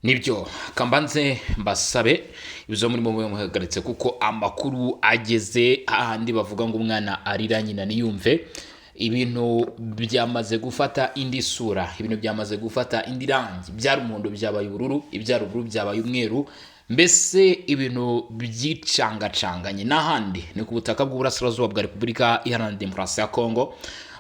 Nibyo kambanze mbasabe ibizo muri mwe muhagaritse kuko amakuru ageze ahandi bavuga ngo umwana arira nyina niyumve. Ibintu byamaze gufata indi sura, ibintu byamaze gufata indi rangi, byari umuhondo byabaye ubururu, ibyari ubururu byabaye umweru, mbese ibintu byicangacanganye n'ahandi ni ku butaka bw'uburasirazuba bwa Repubulika Iharanira Demokarasi ya Kongo.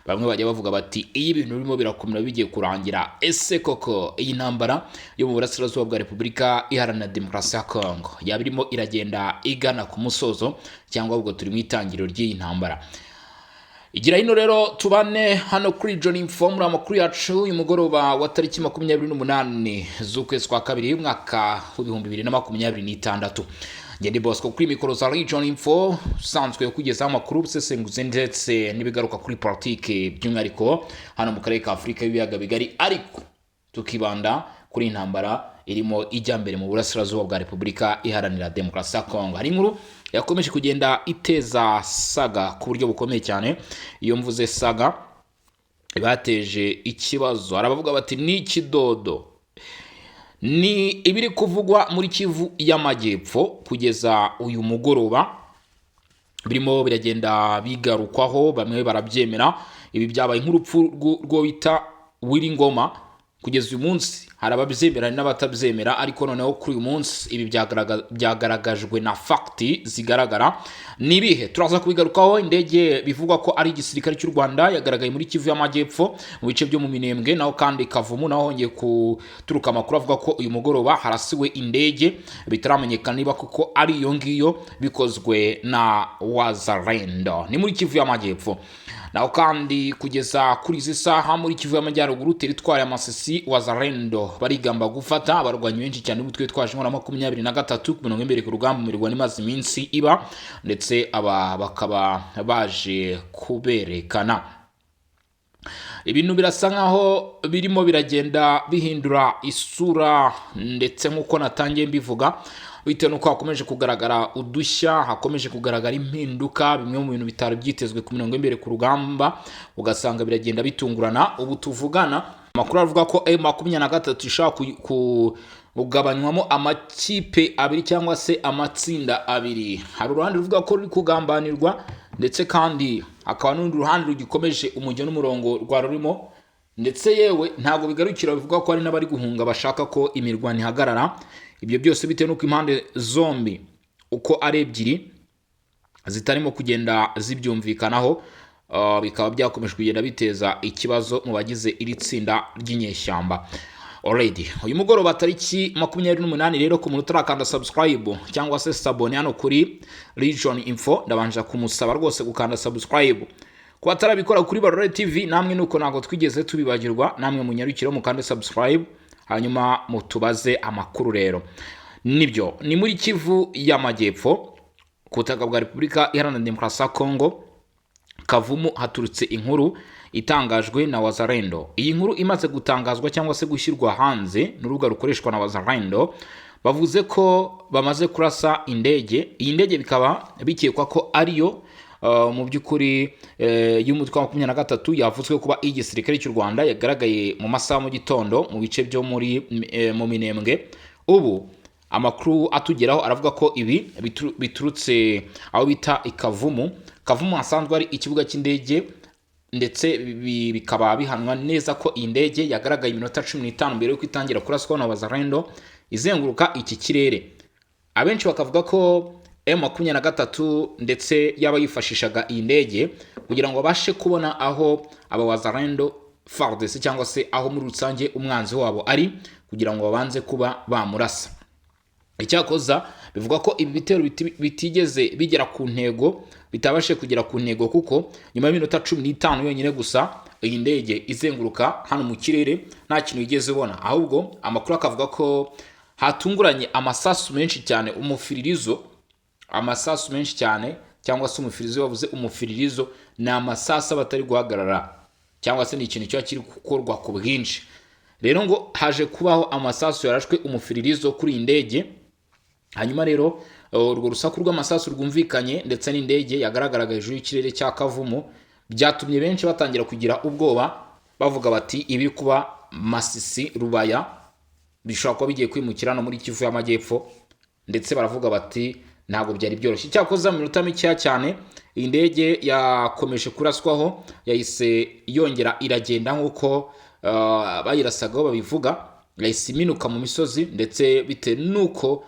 Bamwe bajya bavuga bati iyi bintu birimo birakomera bigiye kurangira, ese koko iyi ntambara yo mu burasirazuba bwa Repubulika Iharanira Demokarasi ya Kongo yaba irimo iragenda igana ku musozo cyangwa ahubwo turi mu itangiriro ry'iyi ntambara? Igira hino rero tubane hano kuri John Info muri amakuru yacu uyu mugoroba wa tariki 28 z'ukwezi kwa kabiri y'umwaka w'2026. Ngende Bosco kuri mikoro za John Info sanzwe kugeza amakuru busesenguze ndetse nibigaruka kuri politike by'umwihariko hano mu karere ka Afrika y'ibiyaga bigari, ariko tukibanda kuri intambara irimo ijya mbere mu burasirazuba bwa Repubulika Iharanira Demokarasi ya Kongo. Hari inkuru yakomeje kugenda iteza saga ku buryo bukomeye cyane. Iyo mvuze saga bateje ikibazo, arabavuga bati ni kidodo, ni ibiri kuvugwa muri Kivu y'Amajyepfo kugeza uyu mugoroba birimo biragenda bigarukwaho, bamwe barabyemera. Ibi byabaye nk'urupfu rwo bita Wiringoma. Kugeza uyu munsi hari ababyemera n'abatabyemera, ariko noneho kuri uyu munsi ibi byagaragajwe na fakti zigaragara. Nibihe turaza kubigarukaho. Indege bivugwa ko ari igisirikare cy'u Rwanda yagaragaye muri Kivu y'Amajyepfo mu bice byo mu Minembwe, naho kandi Kavumu naho hongeye kuturuka amakuru avuga ko uyu mugoroba harasiwe indege bitaramenyekana niba kuko ari iyo ngiyo bikozwe na Wazalendo. Ni muri Kivu y'Amajyepfo. Naho kandi kugeza kuri izi saha muri Kivu y'Amajyaruguru teritwari ya Masisi Wazalendo barigamba gufata abarwanyi benshi cyane umutwe twaje nkora 23 ku imbere ku rugamba mirwa n'imazi iminsi iba, ndetse aba bakaba baje kuberekana. Ibintu birasa nkaho birimo biragenda bihindura isura, ndetse nkuko natangiye mbivuga bitewe nuko hakomeje kugaragara udushya, hakomeje kugaragara impinduka, bimwe mu bintu bitari byitezwe ku imbere ku rugamba ugasanga biragenda bitungurana. Ubu tuvugana amakuru avuga ko M23 ishaka kugabanywamo amakipe abiri cyangwa se amatsinda abiri. Hari uruhande ruvuga ko ruri kugambanirwa, ndetse kandi akaba n'urundi ruhande rugikomeje umujyo n'umurongo rwa rurimo, ndetse yewe ntago bigarukira bivuga ko ari n'abari guhunga bashaka ko imirwano ihagarara. Ibyo byose bitewe nuko impande zombi uko ari ebyiri zitarimo kugenda zibyumvikanaho, bikaba byakomeje kugenda biteza ikibazo mu bagize iri tsinda ry'inyeshyamba. Already uyu mugoroba tariki 28 rero ku muntu utarakanda subscribe cyangwa se sabone hano kuri Region Info, ndabanje kumusaba rwose gukanda subscribe. Ku batarabikora kuri Barore TV namwe nuko nago twigeze tubibagirwa, namwe munyarukire mu kande subscribe hanyuma mutubaze amakuru. Rero nibyo ni muri Kivu y'Amajyepfo ku butaka bwa Repubulika Iharanira Demokarasi ya Kongo. Kavumu haturutse inkuru itangajwe na Wazalendo. Iyi nkuru imaze gutangazwa cyangwa se gushyirwa hanze n'urubuga rukoreshwa na Wazalendo, bavuze ko bamaze kurasa indege. Iyi ndege bikaba bikekwa ko ariyo mu by'ukuri y'umutwe wa 23 yavutswe kuba igisirikare cy'u Rwanda yagaragaye mu masaha mu gitondo mu bice byo muri mu Minembwe. Ubu amakuru atugeraho aravuga ko ibi biturutse aho bita ikavumu. Kavumu hasanzwe ari ikibuga cy'indege, ndetse bikaba bihanwa neza ko iyi ndege yagaragaye iminota 15 mbere yo kwitangira kuraswa na Wazalendo izenguruka iki kirere. Abenshi bakavuga ko M23 ndetse yaba yifashishaga iyi ndege kugira ngo babashe kubona aho aba Wazalendo FARDC cyangwa se aho muri rusange umwanzi wabo ari, kugira ngo babanze kuba bamurasa. Icyakoza bivuga ko ibi bitero bitigeze bigera ku ntego, bitabashe kugera ku ntego kuko nyuma y'iminota 15 yonyine gusa iyi ndege izenguruka hano mu kirere nta kintu igeze ibona, ahubwo amakuru akavuga ko hatunguranye amasasu menshi cyane, amasasu menshi cyane, cyangwa se umufiririzo. Bavuze umufiririzo ni amasasu batari guhagarara, cyangwa se ni ikintu cyo kiri gukorwa ku bwinshi. Rero ngo haje kubaho amasasu yarashwe umufiririzo kuri indege. Hanyuma rero urwo rusaku rw'amasasu rwumvikanye ndetse n'indege yagaragaraga hejuru y'ikirere cya Kavumu byatumye benshi batangira kugira ubwoba, bavuga bati ibi kuba Masisi Rubaya bishobora kuba bigiye kwimukira no muri Kivu y'Amajyepfo, ndetse baravuga bati ntabwo byari byoroshye. Cyakoze mu minota mikeya cyane indege yakomeje kuraswaho, yahise yongera iragenda nk'uko bayirasagaho babivuga, yahise iminuka mu misozi, ndetse bitewe n'uko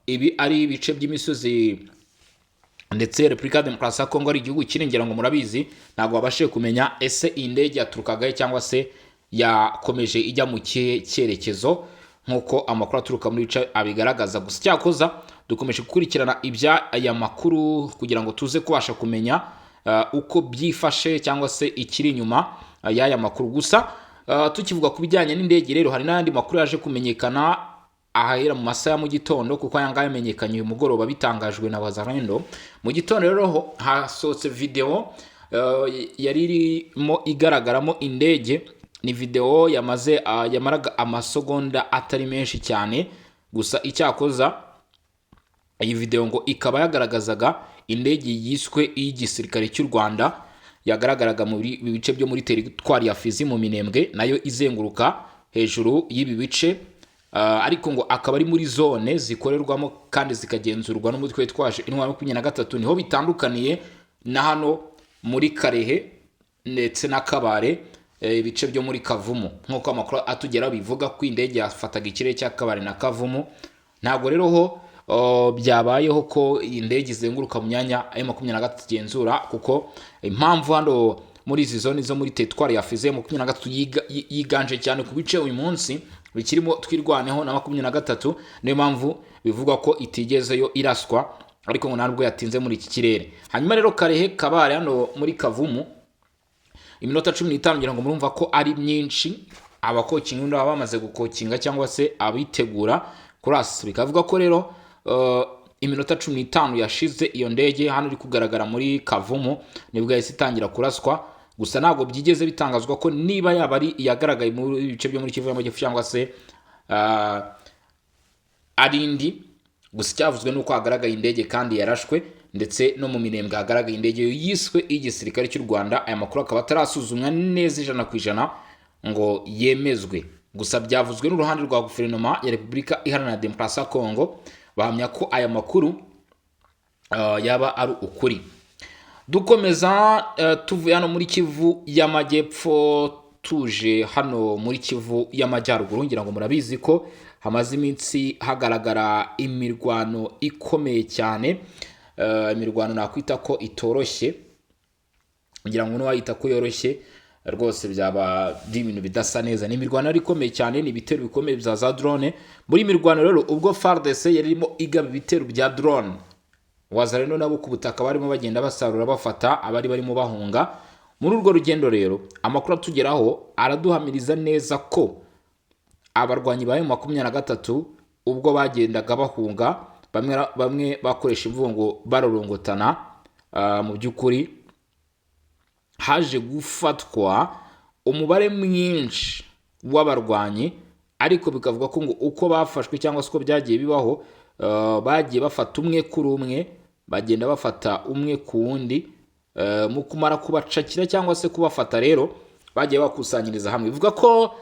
ibi ari ibice by'imisozi ndetse Repubulika ya Demokarasi ya Kongo ari igihugu kirengera ngo murabizi, ntabwo babashije kumenya ese iyi ndege yaturukagahe cyangwa se yakomeje ijya mu kihe cyerekezo nk'uko amakuru aturuka muri bice abigaragaza. Gusa cyakoza dukomeje gukurikirana ibya aya makuru kugira ngo tuze kubasha kumenya uko byifashe cyangwa se ikiri inyuma y'aya makuru. Gusa tukivuga ku bijyanye n'indege rero, hari n'andi makuru yaje kumenyekana ahera mu masaha ya mu gitondo, kuko aya ngaya yamenyekanye uyu mugoroba bitangajwe na Wazalendo. Mu gitondo rero hasohotse video yari irimo igaragaramo indege. Ni video yamaraga amasegonda atari menshi cyane, gusa icyakoza iyi video ngo ikaba yagaragazaga indege yiswe iy'igisirikare cy'u Rwanda, yagaragaraga mu bice byo muri teritwari ya Fizi mu Minembwe, nayo izenguruka hejuru y'ibi bice, ariko ngo akaba ari muri zone zikorerwamo kandi zikagenzurwa n'umutwe witwaje intwaro 23. Niho bitandukaniye na hano muri Karehe ndetse na Kabare, ibice byo muri Kavumu, nk'uko amakuru atugera bivuga ko indege yafataga ikirere cya Kabare na Kavumu. Ntabwo rero ho byabayeho ko indege izenguruka mu myanya M23 igenzura, kuko impamvu hano muri izi zone zo muri teritwari ya Fizi M23 yiganje cyane ku bice uyu munsi bikirimo twirwaneho na 23, niyo mpamvu bivuga ko itigezeyo iraswa, ariko ngo ntabwo yatinze muri iki kirere. Hanyuma rero Karehe Kabare hano muri Kavumu iminota 15 ngira ngo murumva ko ari myinshi, abakokinga baba bamaze gukokinga cyangwa se abitegura kurasa. Bikavuga ko rero iminota 15 yashize iyo ndege hano iri kugaragara muri Kavumu nibwo yahise itangira kuraswa. Gusa ntabwo byigeze bitangazwa ko niba yaba ari yagaragaye mu bice byo muri Kivu y'Amajyepfo cyangwa se ari indi. Gusa cyavuzwe nuko hagaragaye indege kandi yarashwe, ndetse no mu Minembwe hagaragaye indege yiswe igisirikare cy'u Rwanda. Aya makuru akaba atarasuzumwa neza 100% ngo yemezwe. Gusa byavuzwe n'uruhande rwa guverinoma ya Repubulika Iharanira Demokarasi ya Kongo, bahamya ko aya makuru yaba ari ukuri. Dukomeza tuvuye hano muri Kivu y'Amajyepfo tuje hano muri Kivu y'Amajyaruguru, ngira ngo murabizi ko hamaze iminsi hagaragara imirwano ikomeye cyane, imirwano nakwita ko itoroshye, ngira ngo n'uwayita ko yoroshye rwose byaba ibintu bidasa neza. Ni imirwano ari ikomeye cyane, ni ibitero bikomeye bya za drone. Muri mirwano rero ubwo FARDC yarimo igaba ibitero bya drone, Wazalendo nabo ku butaka barimo bagenda basarura bafata abari barimo bahunga. Muri urwo rugendo rero amakuru atugeraho araduhamiriza neza ko abarwanyi ba M23 ubwo bagendaga bahunga, bamwe bakoresha imvugo ngo barorongotana, mu by'ukuri haje gufatwa umubare mwinshi w'abarwanyi, ariko bikavuga ko ngo uko bafashwe cyangwa se uko byagiye bibaho, bagiye bafata umwe kuri umwe, bagenda bafata umwe ku wundi, mu kumara kubacakira cyangwa se kubafata rero bagiye bakusanyiriza hamwe. Bivuga ko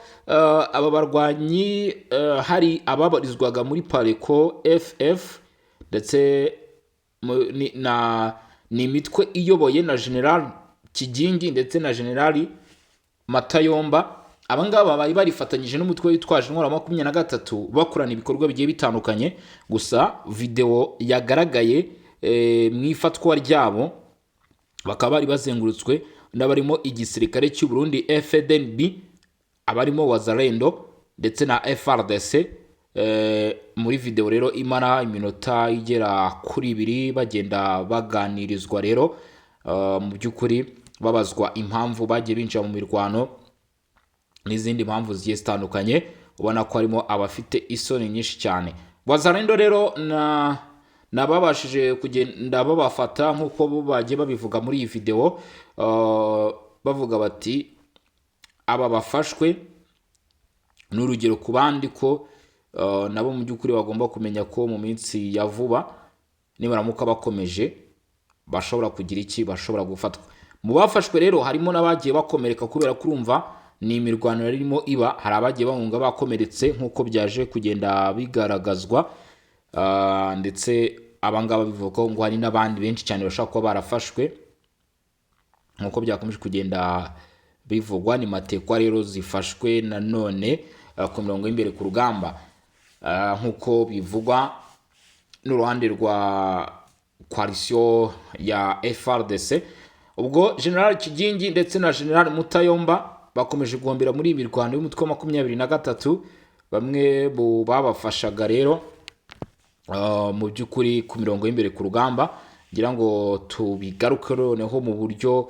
aba barwanyi hari ababarizwaga muri Pareko FF, ndetse ni imitwe iyoboye na General Kigingi ndetse na General Matayomba. Abangaba bari barifatanyije n'umutwe witwaje intwaro 23 bakorana ibikorwa bigiye bitandukanye. Gusa video yagaragaye mu ifatwa ryabo bakaba bari bazengurutswe n'abarimo igisirikare cy'u Burundi FDNB, abarimo Wazalendo ndetse na FRDC. Muri video rero imara iminota igera kuri 2 bagenda baganirizwa rero, mu by'ukuri babazwa impamvu bagiye binjira mu mirwano n'izindi mpamvu zigiye zitandukanye. Ubona ko harimo abafite isoni nyinshi cyane. Wazalendo rero nababashije kugenda babafata nk'uko bo bagiye babivuga muri iyi video, bavuga bati aba bafashwe n'urugero ku bandi ko nabo mu by'ukuri bagomba kumenya ko mu minsi ya vuba nibaramuka bakomeje bashobora kugira iki, bashobora gufatwa. Mu bafashwe rero harimo n'abagiye bakomereka kubera kurumva ni imirwano yarimo iba, hari abagiye bahunga bakomeretse nk'uko byaje kugenda bigaragazwa, ndetse abangaba bivuga ngo hari n'abandi benshi cyane bashaka kuba barafashwe nk'uko byakomeje kugenda bivugwa. Ni matekwa rero zifashwe nanone ku mirongo y'imbere ku rugamba, nk'uko bivugwa n'uruhande rwa coalition ya FRDC. Ubwo General Kigingi ndetse na General Mutayomba bakomeje guhombera muri imirwano y'umutwe wa 23, bamwe babafashaga rero mu by'ukuri ku mirongo y'imbere ku rugamba. Ngira ngo tubigaruke noneho mu buryo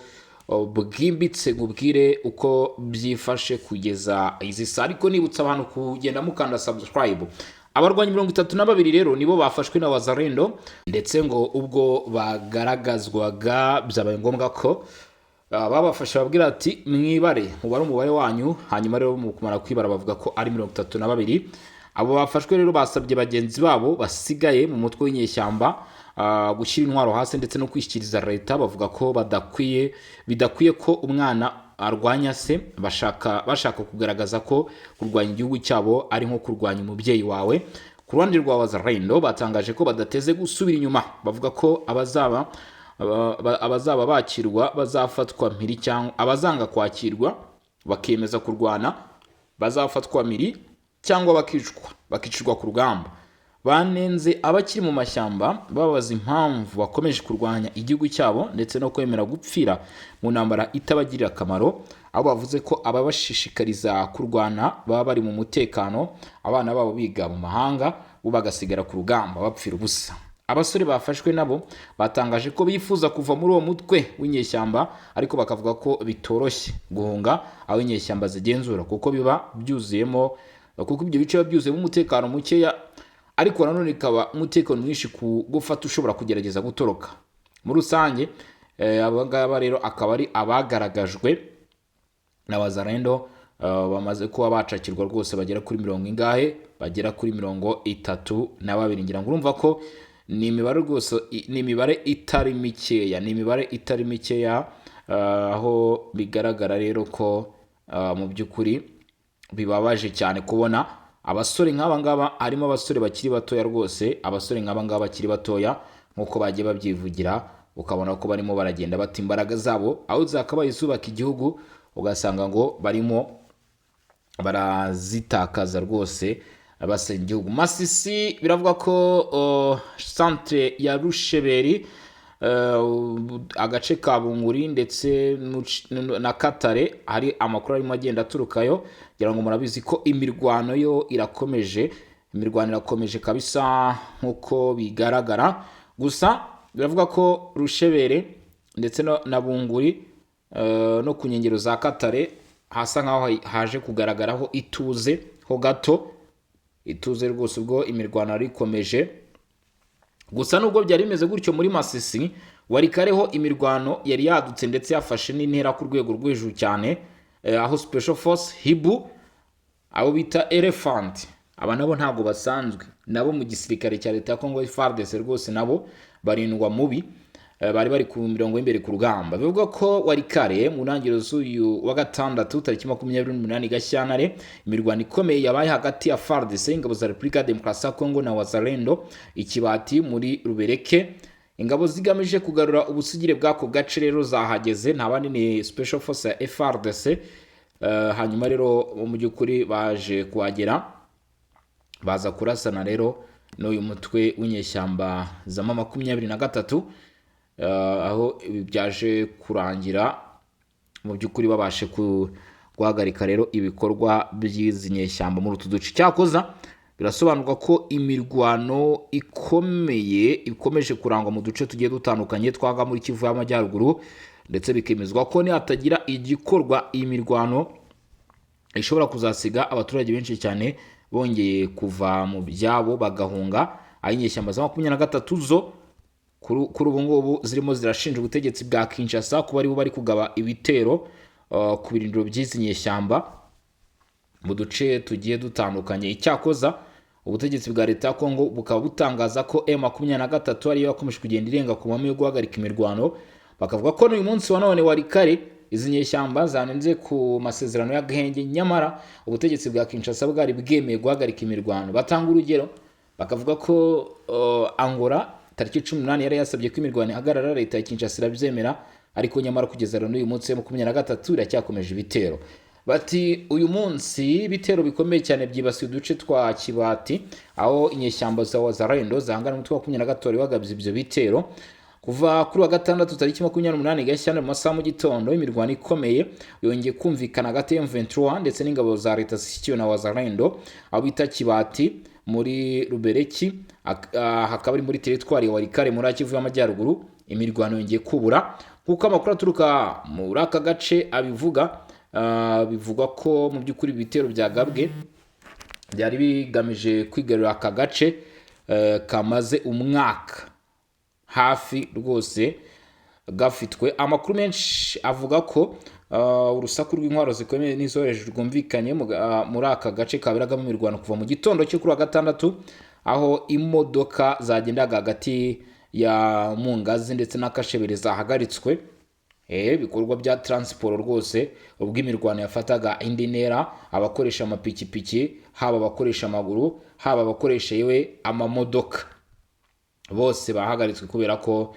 bwimbitse nkubwire uko byifashe kugeza izi saa, ariko nibutsa abantu kugenda mukanda subscribe. Abarwanyi 32 rero nibo bafashwe na Wazalendo, ndetse ngo ubwo bagaragazwaga byabaye ngombwa ko babafasha babwira ati mwibare mubare umubare wanyu, hanyuma rero mu kumara kwibara bavuga ko ari 32. Abo bafashwe rero basabye bagenzi babo basigaye mu mutwe w'inyeshyamba gushyira intwaro hasi ndetse no kwishyikiriza leta. Bavuga ko bidakwiye ko umwana arwanya se, bashaka kugaragaza ko kurwanya igihugu cyabo ari nko kurwanya umubyeyi wawe. Ku ruhande rwa Wazalendo batangaje ko badateze gusubira inyuma, bavuga ko abazaba bakirwa bazafatwa mpiri, cyangwa abazanga kwakirwa bakemeza kurwana bazafatwa mpiri cyangwa bakicirwa ku rugamba. Banenze abakiri mu mashyamba babaza impamvu bakomeje kurwanya igihugu cyabo ndetse no kwemera gupfira mu ntambara itabagirira akamaro. Abo bavuze ko ababashishikariza kurwana baba bari mu mutekano, abana babo biga mu mahanga, bo bagasigara ku rugamba bapfira ubusa. Abasore bafashwe nabo batangaje ko bifuza kuva muri uwo mutwe w'inyeshyamba, ariko bakavuga ko bitoroshye guhunga aho inyeshyamba zigenzura kuko biba byuzuyemo, kuko ibyo bice biba byuzuyemo umutekano mukeya, ariko nanone ikaba umutekano mwinshi gufata ushobora kugerageza gutoroka. Muri rusange abangaba rero akaba ari abagaragajwe na Wazalendo, bamaze kuba bacakirwa rwose bagera kuri 32. Ngira ngo urumva ko ni imibare rwose, ni imibare itari mikeya, aho bigaragara rero ko mu by'ukuri bibabaje cyane kubona abasore nk'aba ngaba, harimo abasore bakiri batoya rwose, abasore nk'aba ngaba bakiri batoya nk'uko bagiye babyivugira, ukabona ko barimo baragenda bata imbaraga zabo aho zakabaye zubaka igihugu, ugasanga ngo barimo barazitakaza rwose basenya igihugu. Masisi biravuga ko centre ya Rusheberi, agace ka Bunguri ndetse na Katare hari amakuru arimo agenda aturukayo. Ngira ngo murabizi ko imirwano yo irakomeje kabisa nk'uko bigaragara. Gusa biravuga ko Rushebere ndetse na Bunguri no ku nkengero za Katare hasa nkaho haje kugaragaraho ituze ho gato, ituze rwose ubwo imirwano ari ikomeje. Gusa nubwo byari bimeze gutyo muri Masisi, Warikareho imirwano yari yadutse ndetse yafashe n'intera ku rwego rw'ejuru cyane, aho Special Force Hibu abo bita Elephant, aba nabo ntago basanzwe, nabo mu gisirikare cya leta ya Congo FARDC rwose nabo barindwa mubi, bari ku mirongo y'imbere ku rugamba. Bivuga ko Warikare mu ntangiriro z'uyu wa gatandatu tariki 28 Gashyantare, imirwano ikomeye yabaye hagati ya FARDC, ingabo za Repubulika ya Demokarasi ya Congo na Wazalendo ikibati muri Rubereke. Ingabo zigamije kugarura ubusugire bwako gace rero zahageze, nta bandi ni Special Force ya FARDC. Hanyuma rero mu by'ukuri baje kuhagera, baza kurasana rero n'uyu mutwe w'inyeshyamba za 23, aho byaje kurangira mu by'ukuri babashe guhagarika rero ibikorwa by'izi nyeshyamba muri utu duce. Cyakoza birasobanuka ko imirwano ikomeje kurangwa mu duce tugiye dutandukanye twaga muri Kivu y'Amajyaruguru, ndetse bikemezwa ko hatagira igikorwa iyi mirwano ishobora kuzasiga abaturage benshi cyane bongeye kuva mu byabo bagahunga. Aho inyeshyamba za 23 zo kuri ubu ngubu zirimo zirashinja ubutegetsi bwa Kinshasa kuba aribo bari kugaba ibitero ku birindiro by'izi nyeshyamba mu duce tugiye dutandukanye. Icyakoza ubutegetsi bwa leta ya Kongo bukaba butangaza ko M23 ariyo yakomeje kugenda irenga ku mahame yo guhagarika imirwano, bakavuga ko n'uyu munsi wa none Warikare izi nyeshyamba zanenze ku masezerano y'agahenge, nyamara ubutegetsi bwa Kinshasa bwari bwemeye guhagarika imirwano. Batanga urugero bakavuga ko Angola tariki 18 yari yasabye ko imirwano ihagarara, leta ya Kinshasa irabyemera, ariko nyamara kugeza n'uyu munsi 23 iracyakomeje ibitero. Bati uyu munsi ibitero bikomeye cyane byibasiye uduce twa Kibati, aho inyeshyamba za Wazalendo zahangana n'umutwe wa 23 wagabye ibyo bitero. Kuva kuri wa gatandatu tariki 28 Gashyantare mu masaha mu gitondo, imirwano ikomeye yongeye kumvikana hagati ya M23 ndetse n'ingabo za leta zishyigikiwe na Wazalendo aho bita Kibati muri Rubereki, hakaba ari muri teritwari ya Walikale muri Kivu y'Amajyaruguru. Imirwano yongeye kubura kuko amakuru aturuka muri aka gace abivuga. Bivugwa ko mu by'ukuri ibitero byagabwe byari bigamije kwigarurira aka gace kamaze umwaka hafi rwose gafitwe. Amakuru menshi avuga ko urusaku rw'intwaro zikomeye n'izoreje rwumvikanye muri aka gace kaberagamo imirwano kuva mu gitondo cyo kuri wa gatandatu, aho imodoka zagendaga hagati ya Mungazi ndetse na Kashebere zahagaritswe. Ibikorwa bya transport rwose ubwo imirwano yafataga indi ntera, abakoresha amapikipiki, haba abakoresha amaguru, haba abakoresha yewe amamodoka, bose bahagaritswe kubera ko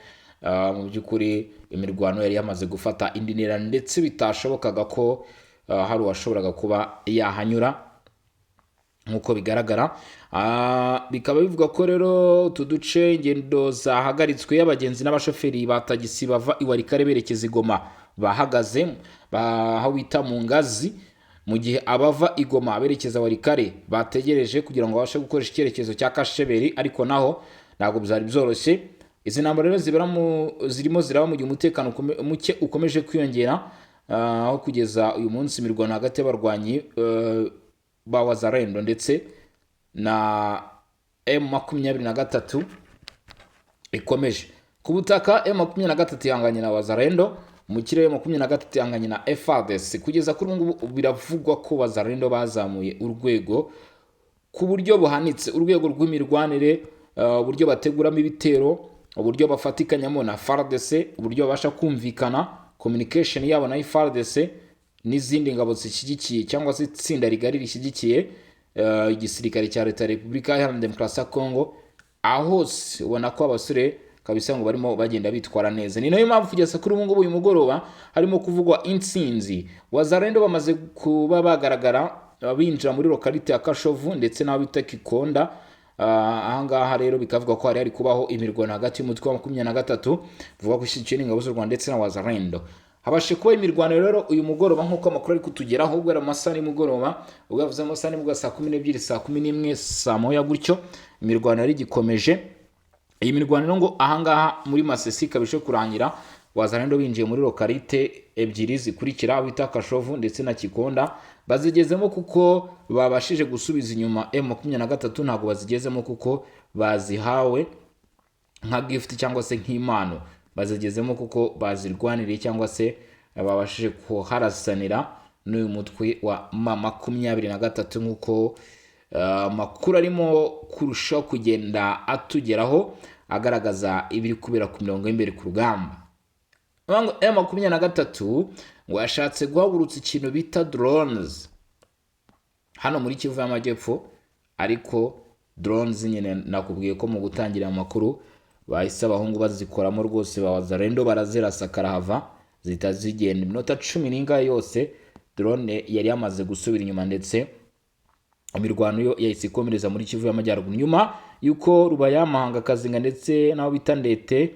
mu by'ukuri imirwano yari yamaze gufata indi ntera, ndetse bitashobokaga ko hari uwashoboraga kuba yahanyura nk'uko bigaragara. Bikaba bivuga ko rero utu duce ingendo zahagaritswe, abagenzi n'abashoferi ba tagisi bava i Walikale berekeza i Goma bahagaze aho bita mu Ngazi, mu gihe abava i Goma berekeza Walikale bategereje kugira ngo babashe gukoresha icyerekezo cya Kasheberi, ariko naho ntabwo byari byoroshye. Izi ntambara rero zirimo ziraba mu gihe umutekano muke ukomeje kwiyongera, aho kugeza uyu munsi imirwano hagati y'abarwanyi ba Wazalendo ndetse na M23 ikomeje. Ku butaka M23 ihanganye na Wazalendo, mu kirere M23 ihanganye na FARDC. Kugeza kuri ubu ngubu biravugwa ko Wazalendo bazamuye urwego ku buryo buhanitse, urwego rw'imirwanire, uburyo bateguramo ibitero, uburyo bafatikanyamo na FARDC, uburyo babasha kumvikana, communication yabo na FARDC n'izindi ngabo zishyigikiye cyangwa se itsinda rigari rishyigikiye igisirikare cya leta ya Repubulika Iharanira Demokarasi ya Kongo. Aho hose ubona ko abasore kabisa ngo barimo bagenda bitwara neza. Ni nayo mpamvu kugeza kuri ubu ngubu uyu mugoroba harimo kuvugwa intsinzi. Wazalendo bamaze kuba bagaragara binjira muri lokalite ya Kashovu ndetse n'aho bita Kikonda. Ahangaha rero bikavuga ko hari kubaho imirwano hagati y'umutwe wa 23 vuga ko ishyigikiwe n'ingabo z'u Rwanda ndetse na Wazalendo. Habashe kuba imirwano rero uyu mugoroba nk'uko amakuru ari kutugeraho, ubwo amasaha y'umugoroba, ubwo yavuze amasaha y'umugoroba saa 12, saa 11, saa 1 gutyo, imirwano yari gikomeje. Iyi mirwano ngo ahangaha muri Masisi kabishe kurangira, Wazalendo binjiye muri lokalite ebyiri zikurikira bita Kashovu ndetse na Kikonda. Bazigezemo kuko babashije gusubiza inyuma M23, ntago bazigezemo kuko bazihawe nka gift cyangwa se nk'impano, bazigezemo kuko bazirwaniriye cyangwa se babashije kuharasanira n'uyu mutwe wa M23 nk'uko makuru arimo kurushaho kugenda atugeraho agaragaza ibiri kubera ku mirongo y'imbere ku rugamba. M23 ngo yashatse guhagurutsa ikintu bita drones hano muri Kivu y'Amajyepfo, ariko drones nyine nakubwiye ko mu gutangira amakuru bahise abahungu bazikoramo rwose, Wazalendo barazirasa karahava zita zigenda iminota 10 yose. Drone yari yamaze gusubira inyuma, ndetse imirwano yo yahise ikomereza muri Kivu y'Amajyaruguru nyuma yuko Rubayamahanga, Kazinga ndetse naho bita Ndete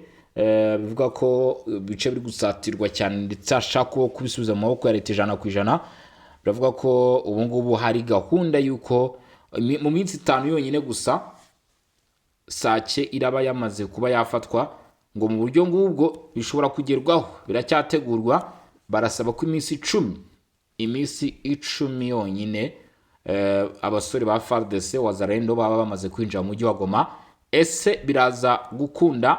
bivuga ko bice biri gusatirwa cyane, ndetse ashaka kubisubiza mu maboko ya leta 100%. Biravuga ko ubu ngubu hari gahunda yuko mu minsi 5 yonyine gusa Sake iraba yamaze kuba yafatwa, ngo mu buryo ngubwo bishobora kugerwaho, biracyategurwa. Barasaba ko iminsi 10 yonyine abasore ba FARDC Wazalendo baba bamaze kwinjira mu mujyi wa Goma. Ese biraza gukunda?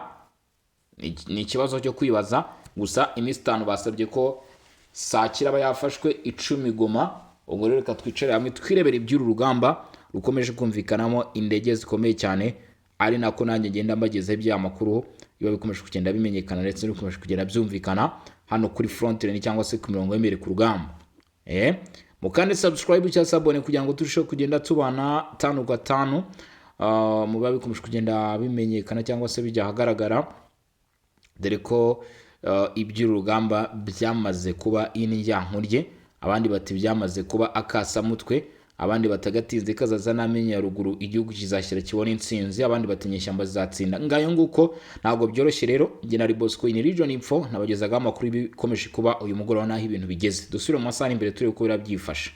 Ni ikibazo cyo kwibaza. Gusa iminsi 5 basabye ko Sake iraba yafashwe 10 Goma. Ubwo rero reka twicare hamwe twirebera iby'uru rugamba rukomeje kumvikanamo indege zikomeye cyane, ari nako nanjye ngenda mbagezeho ibya makuru biba bikomeje kugenda bimenyekana ndetse bikomeje kugenda byumvikana hano kuri front line cyangwa se ku mirongo y'imbere ku rugamba. Mukande subscribe cyangwa sabone kugira ngo turusheho kugenda tubana 5 kwa 5 mu babikomeje kugenda bimenyekana cyangwa se bijya hagaragara, dore ko iby'urugamba byamaze kuba injyankurye, abandi bati byamaze kuba akasamutwe, abandi batagatinze kazaza namenye ruguru igihugu kizashyira kibona intsinzi, abandi batinyeshyamba zizatsinda. Ngayo nguko ntago byoroshye rero. Nge na Bosco in Region Info nabagezaga amakuru bikomeje kuba uyu mugoroba naho ibintu bigeze. Dusubire mu masaha imbere turi uko birabyifasha.